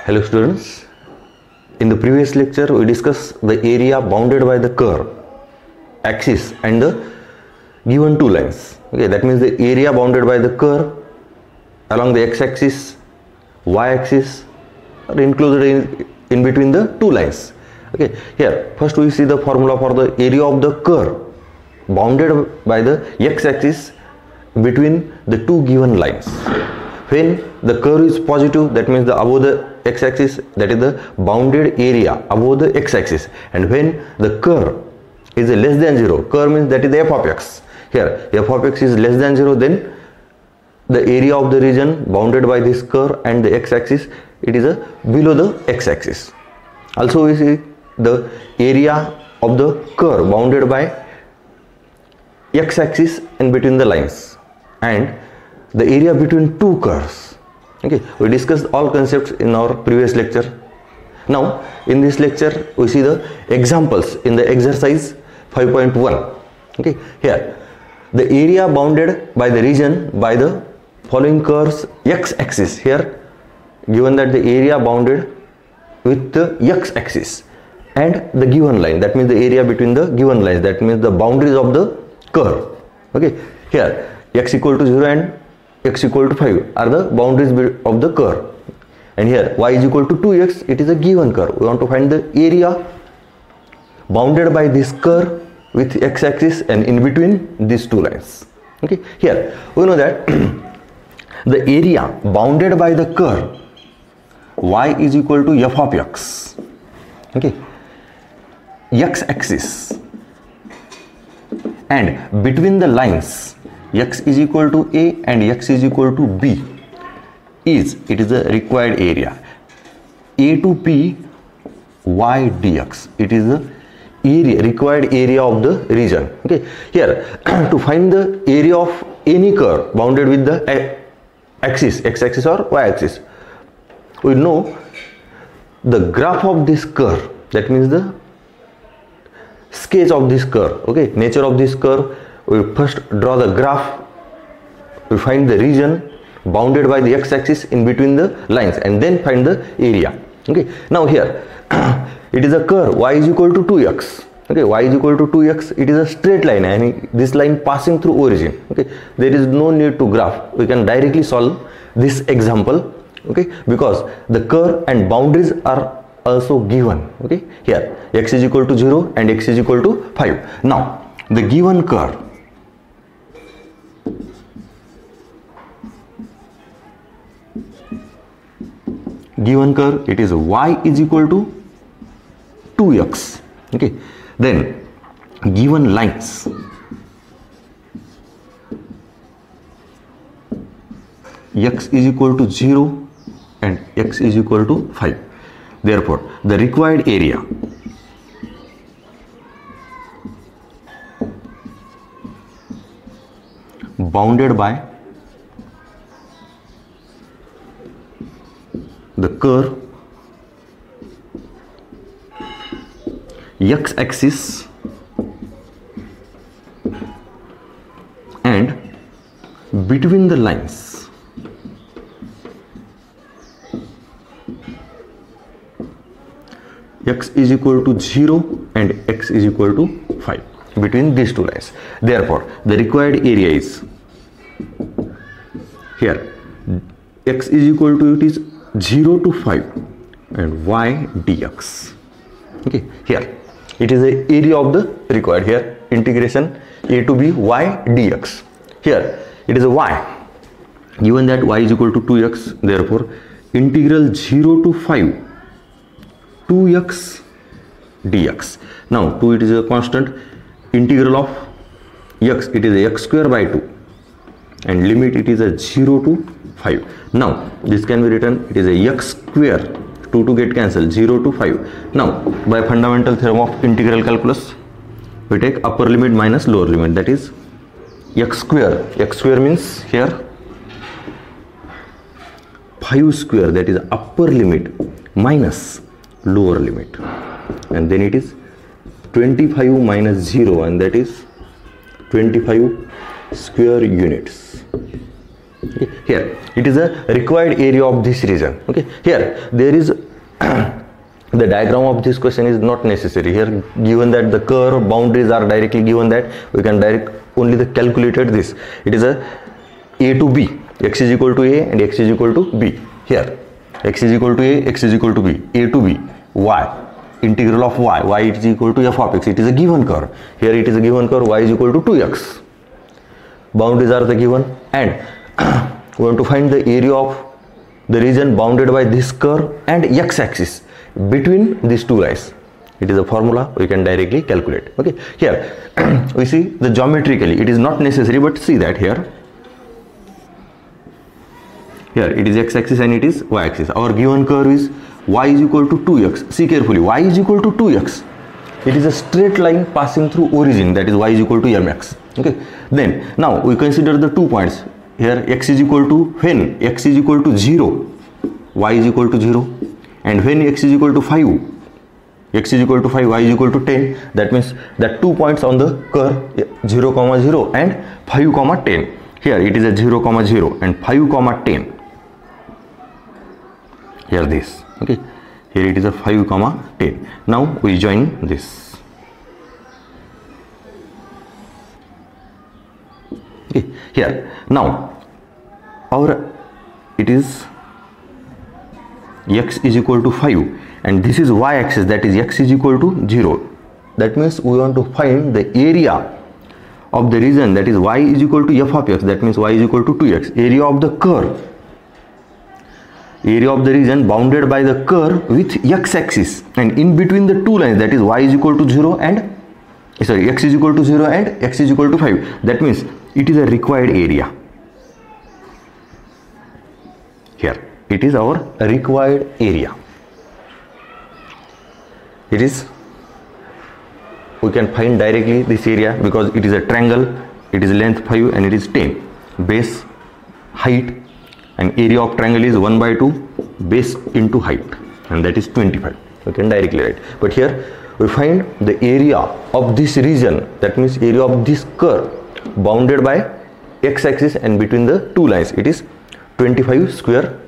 Hello students, in the previous lecture we discussed the area bounded by the curve, axis and the given two lines. Okay, that means the area bounded by the curve along the x-axis, y-axis are included in between the two lines. Okay, here first we see the formula for the area of the curve bounded by the x-axis between the two given lines. When the curve is positive, that means the above the x-axis, that is the bounded area above the x-axis, and when the curve is less than 0, curve means that is the f of x. Here f of x is less than 0, then the area of the region bounded by this curve and the x-axis, it is below the x-axis. Also we see the area of the curve bounded by x-axis and between the lines, and the area between two curves. Okay, we discussed all concepts in our previous lecture. Now in this lecture we see the examples in the exercise 5.1. okay, here the area bounded by the region by the following curves x-axis. Here given that the area bounded with the x-axis and the given line, that means the area between the given lines, that means the boundaries of the curve. Okay, here x equal to 0 and x equal to 5 are the boundaries of the curve, and here y is equal to 2x, it is a given curve. We want to find the area bounded by this curve with x-axis and in between these two lines. Okay, here we know that the area bounded by the curve y is equal to f of x. Okay, x-axis and between the lines x is equal to a and x is equal to b is the required area a to p y dx. It is the area, required area of the region. Okay, here to find the area of any curve bounded with the axis, x-axis or y-axis, we know the graph of this curve, that means the sketch of this curve. Okay, nature of this curve, we first draw the graph, we find the region bounded by the x-axis in between the lines, and then find the area. Okay, now here it is a curve y is equal to 2x. Okay, y is equal to 2x, it is a straight line and this line passing through origin. Okay, there is no need to graph, we can directly solve this example. Okay, because the curve and boundaries are also given. Okay, here x is equal to 0 and x is equal to 5. Now the given curve it is y is equal to 2x. Okay, then given lines x is equal to 0 and x is equal to 5. Therefore the required area bounded by the curve x-axis and between the lines x is equal to 0 and x is equal to 5, between these two lines. Therefore the required area is here x is equal to, it is 0 to 5 and y dx. Okay, here it is the area of the required, here integration a to b y dx. Here it is a y, given that y is equal to 2x, therefore integral 0 to 5 2x dx. Now 2, it is a constant, integral of x, it is a x square by 2, and limit it is a 0 to 5. Now this can be written, it is a x square, 2 to get cancelled, 0 to 5. Now by fundamental theorem of integral calculus, we take upper limit minus lower limit, that is x square. X square means here 5 square, that is upper limit minus lower limit, and then it is 25 minus 0, and that is 25 square units. Okay, here it is a required area of this region. Okay, here there is the diagram of this question is not necessary. Here given that the curve boundaries are directly given, that we can direct only the calculated this. It is a to b, x is equal to a and x is equal to b. Here x is equal to a, x is equal to b, a to b, y, integral of y is equal to f of x. It is a given curve. Here it is a given curve, y is equal to 2x. Boundaries are the given, and we want to find the area of the region bounded by this curve and x-axis between these two lines. It is a formula we can directly calculate. Okay, here we see the geometrically it is not necessary, but see that here it is x-axis and it is y-axis. Our given curve is y is equal to 2x. See carefully, y is equal to 2x. It is a straight line passing through origin, that is y is equal to mx. Okay, then now we consider the 2 points. Here x is equal to, when x is equal to 0, y is equal to 0, and when x is equal to 5, x is equal to 5, y is equal to 10. That means that 2 points on the curve 0, 0 and 5, 10. Here it is a 0, 0 and 5, 10. Here this. Okay, here it is a 5, 10. Now we join this. Okay, here now our it is x is equal to 5 and this is y-axis, that is x is equal to 0. That means we want to find the area of the region, that is y is equal to f of x, that means y is equal to 2x. Area of the curve, area of the region bounded by the curve with x-axis and in between the two lines, that is y is equal to 0 and x is equal to 0 and x is equal to 5. That means it is a required area. Here it is our required area. It is, we can find directly this area because it is a triangle. It is length 5 and it is 10. Base, height, and area of triangle is 1/2 base into height, and that is 25. We can directly write. But here we find the area of this region, that means area of this curve bounded by x-axis and between the two lines. It is 25 square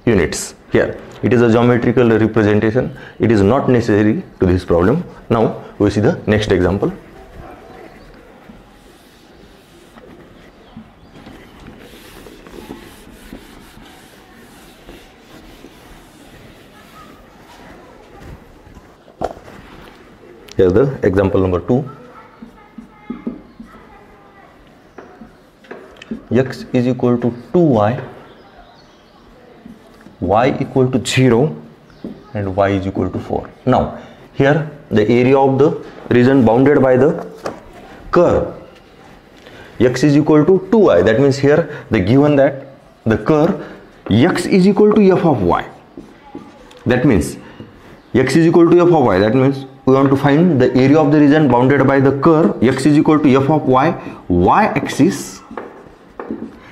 units. Here it is a geometrical representation. It is not necessary to this problem. Now we see the next example. Here the example number 2. X is equal to 2y, y equal to 0 and y is equal to 4. Now here the area of the region bounded by the curve x is equal to 2y, that means here the given that the curve x is equal to f of y, that means x is equal to f of y, that means we want to find the area of the region bounded by the curve x is equal to f of y, y-axis,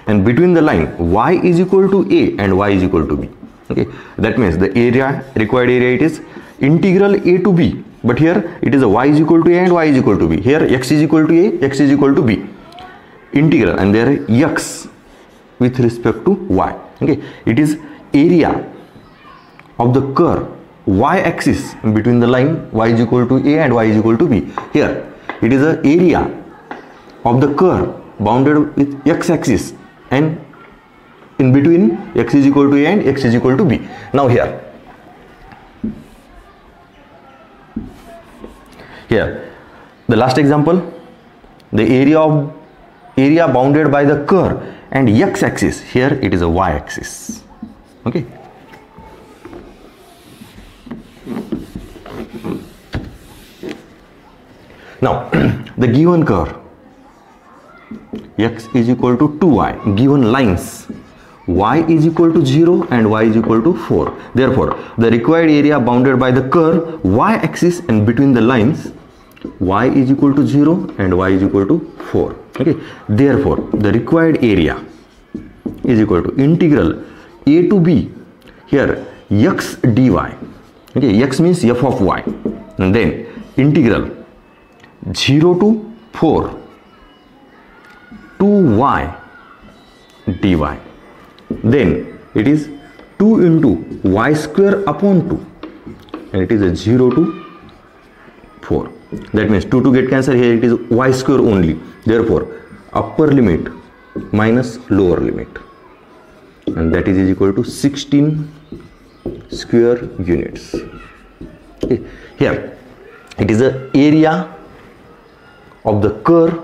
and between the line y is equal to a and y is equal to b. Okay, that means the area, required area, it is integral a to b, but here it is a y is equal to a and y is equal to b. Here x is equal to a, x is equal to b, integral, and there x with respect to y. Okay, it is area of the curve y-axis between the line y is equal to a and y is equal to b. Here it is the area of the curve bounded with x-axis and in between x is equal to a and x is equal to b. Now here the last example, the area bounded by the curve and x-axis, here it is a y-axis. Okay, now the given curve x is equal to 2y, given lines y is equal to 0 and y is equal to 4. Therefore the required area bounded by the curve y-axis and between the lines y is equal to 0 and y is equal to 4. Okay, therefore the required area is equal to integral a to b, here x dy. Okay, x means f of y, and then integral 0 to 4 2y dy. Then it is 2 into y square upon 2, and it is a 0 to 4. That means 2 get cancelled. Here it is y square only. Therefore upper limit minus lower limit, and that is equal to 16 square units. Okay. Here it is the area of the curve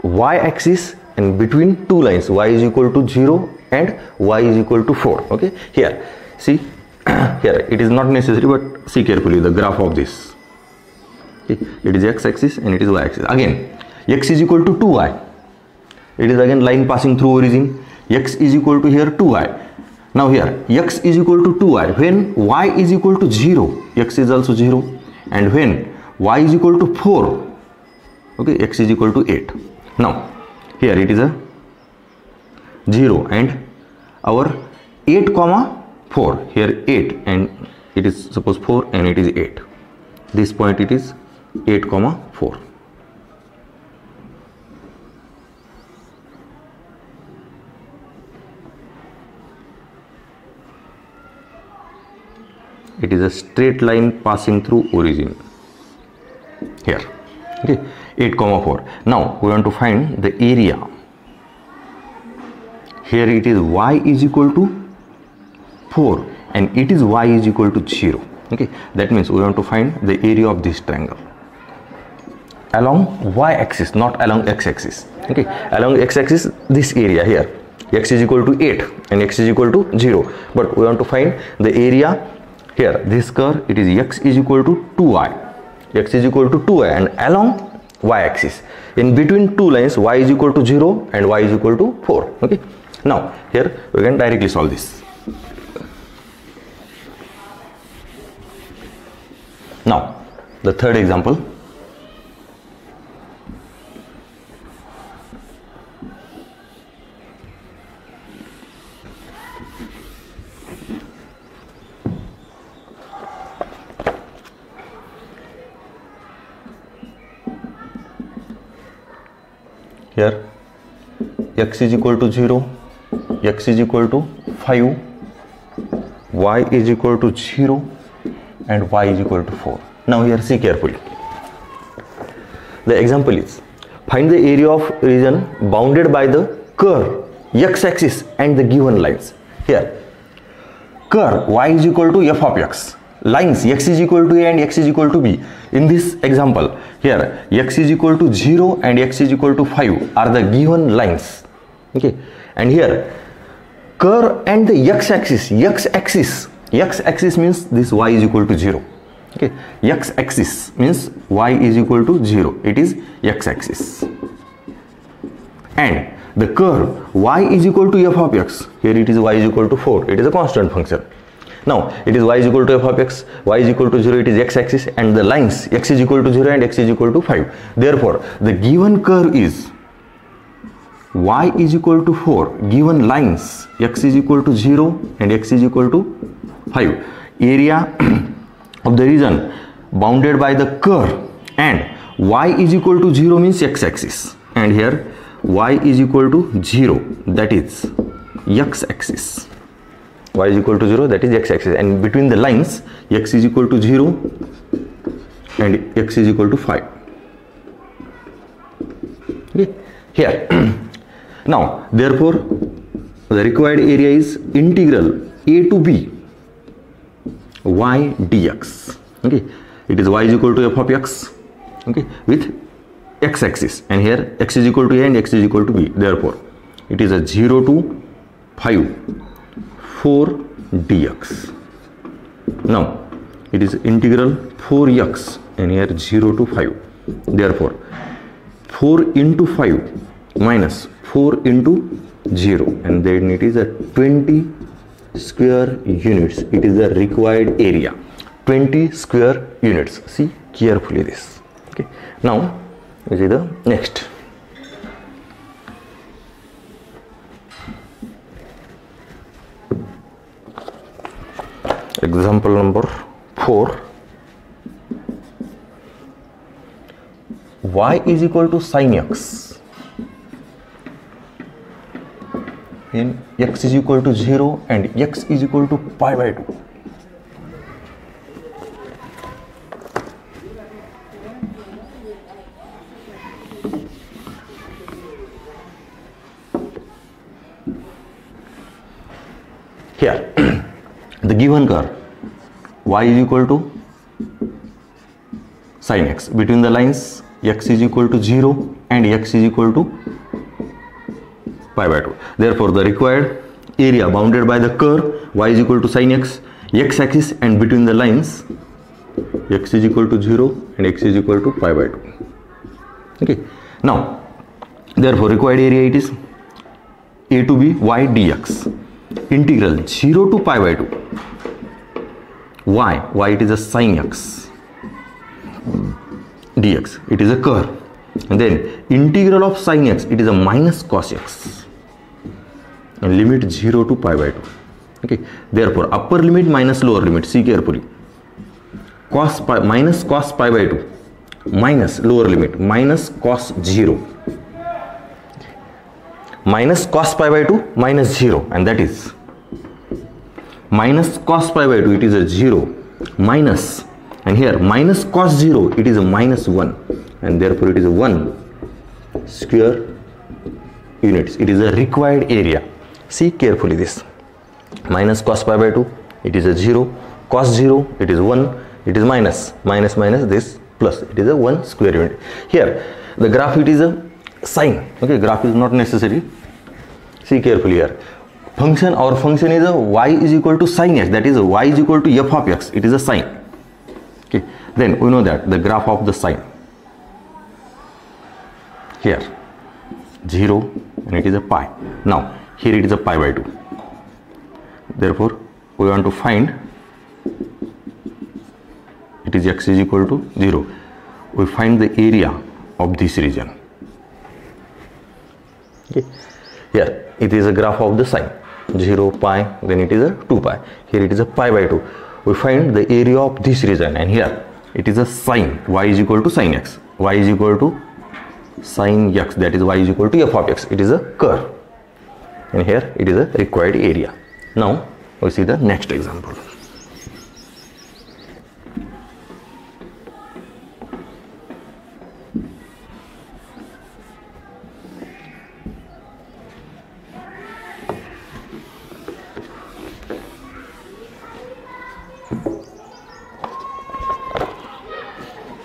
y-axis, and between two lines, y is equal to 0 and y is equal to 4. Okay. Here see, here it is not necessary, but see carefully the graph of this. Okay. It is x-axis and it is y-axis. Again x is equal to 2y. It is again line passing through origin. X is equal to here 2y. Now here x is equal to 2y. When y is equal to 0, x is also 0, and when y is equal to 4, okay, x is equal to 8. Now here it is a 0 and our 8 comma 4, here 8 and it is suppose 4 and it is 8. This point it is 8 comma 4. It is a straight line passing through origin here. Okay, 8 comma 4. Now we want to find the area. Here it is y is equal to 4 and it is y is equal to 0. Okay, that means we want to find the area of this triangle along y-axis, not along x-axis. Okay, along x-axis this area here, x is equal to 8 and x is equal to 0, but we want to find the area here. This curve, it is x is equal to 2y, x is equal to 2y, and along y-axis in between two lines, y is equal to 0 and y is equal to 4. Okay, now here we can directly solve this. Now the third example. Here x is equal to 0, x is equal to 5, y is equal to 0 and y is equal to 4. Now here see carefully. The example is find the area of region bounded by the curve x-axis and the given lines. Here curve y is equal to f of x, lines x is equal to a and x is equal to b. In this example here x is equal to 0 and x is equal to 5 are the given lines. Okay, and here curve and the x-axis means this y is equal to 0. Okay, x-axis means y is equal to 0, it is x-axis, and the curve y is equal to f of x, here it is y is equal to 4, it is a constant function. Now it is y is equal to f of x, y is equal to 0, it is x-axis, and the lines x is equal to 0 and x is equal to 5. Therefore the given curve is y is equal to 4, given lines x is equal to 0 and x is equal to 5. Area of the region bounded by the curve, and y is equal to 0 means x-axis, and here y is equal to 0, that is x-axis. Y is equal to 0, that is x-axis, and between the lines x is equal to 0 and x is equal to 5. Okay, here now therefore the required area is integral a to b y dx. Okay, it is y is equal to f of x, okay, with x-axis, and here x is equal to a and x is equal to b. Therefore it is a 0 to 5 4 dx. Now it is integral 4x and here 0 to 5. Therefore 4 into 5 minus 4 into 0, and then it is a 20 square units. It is the required area, 20 square units. See carefully this. Okay, now we see the next. Example number 4. Y is equal to sin x in x is equal to 0 and x is equal to pi by 2. Here the given curve y is equal to sin x, between the lines x is equal to 0 and x is equal to pi by 2. Therefore the required area bounded by the curve y is equal to sin x, x axis, and between the lines x is equal to 0 and x is equal to pi by 2. Okay, now therefore required area it is a to b y dx, integral 0 to pi by 2 y it is a sin x dx, it is a curve, and then integral of sin x it is a minus cos x, and limit 0 to pi by 2. Okay, therefore upper limit minus lower limit, see carefully, cos pi minus cos pi by 2 minus lower limit minus cos 0, minus cos pi by 2 minus 0, and that is minus cos pi by 2 it is a 0 minus, and here minus cos 0 it is a minus 1, and therefore it is a 1 square units. It is a required area. See carefully this, minus cos pi by 2 it is a 0, cos 0 it is 1, it is minus this plus, it is a 1 square unit. Here the graph it is a sine. Okay, graph is not necessary. See carefully here, function, our function is a y is equal to sin x, that is y is equal to f of x, it is a sine. Okay, then we know that the graph of the sine here 0 and it is a pi. Now here it is a pi by 2, therefore we want to find it is x is equal to 0. We find the area of this region. Okay, here it is a graph of the sine 0 pi, then it is a 2 pi, here it is a pi by 2. We find the area of this region, and here it is a sine y is equal to sin x, y is equal to sin x, that is y is equal to f of x, it is a curve, and here it is a required area. Now we see the next example.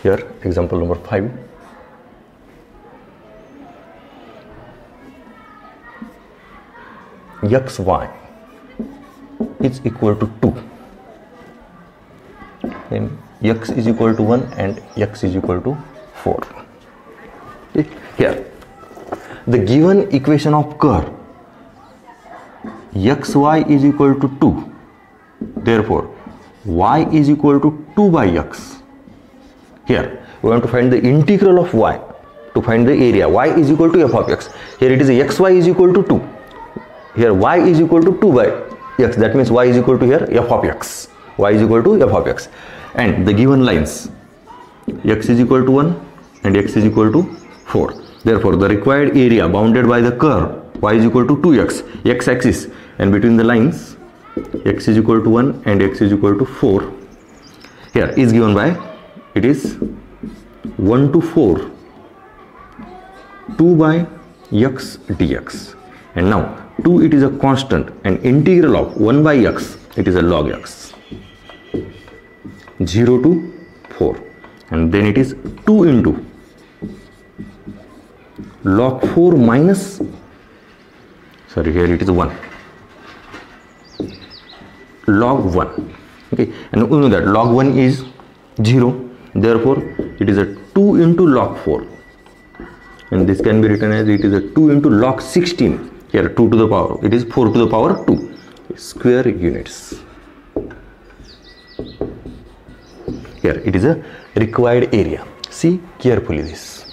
Here example number 5. xy is equal to 2, then x is equal to 1 and x is equal to 4. Okay. Here the given equation of curve xy is equal to 2, therefore y is equal to 2 by x. Here we want to find the integral of y to find the area. Y is equal to f of x. Here it is xy is equal to 2. Here y is equal to 2 by x. That means y is equal to here f of x. Y is equal to f of x. And the given lines x is equal to 1 and x is equal to 4. Therefore the required area bounded by the curve y is equal to 2x, x axis, and between the lines x is equal to 1 and x is equal to 4. Here is given by, it is 1 to 4 2 by x dx, and now 2 it is a constant, and integral of 1 by x it is a log x, 0 to 4, and then it is 2 into log 4 minus, sorry, here it is 1 log 1. Okay, and we know that log 1 is 0, therefore it is a 2 into log 4, and this can be written as it is a 2 into log 16. Here 2 to the power, it is 4 to the power 2 square units. Here it is a required area. See carefully this.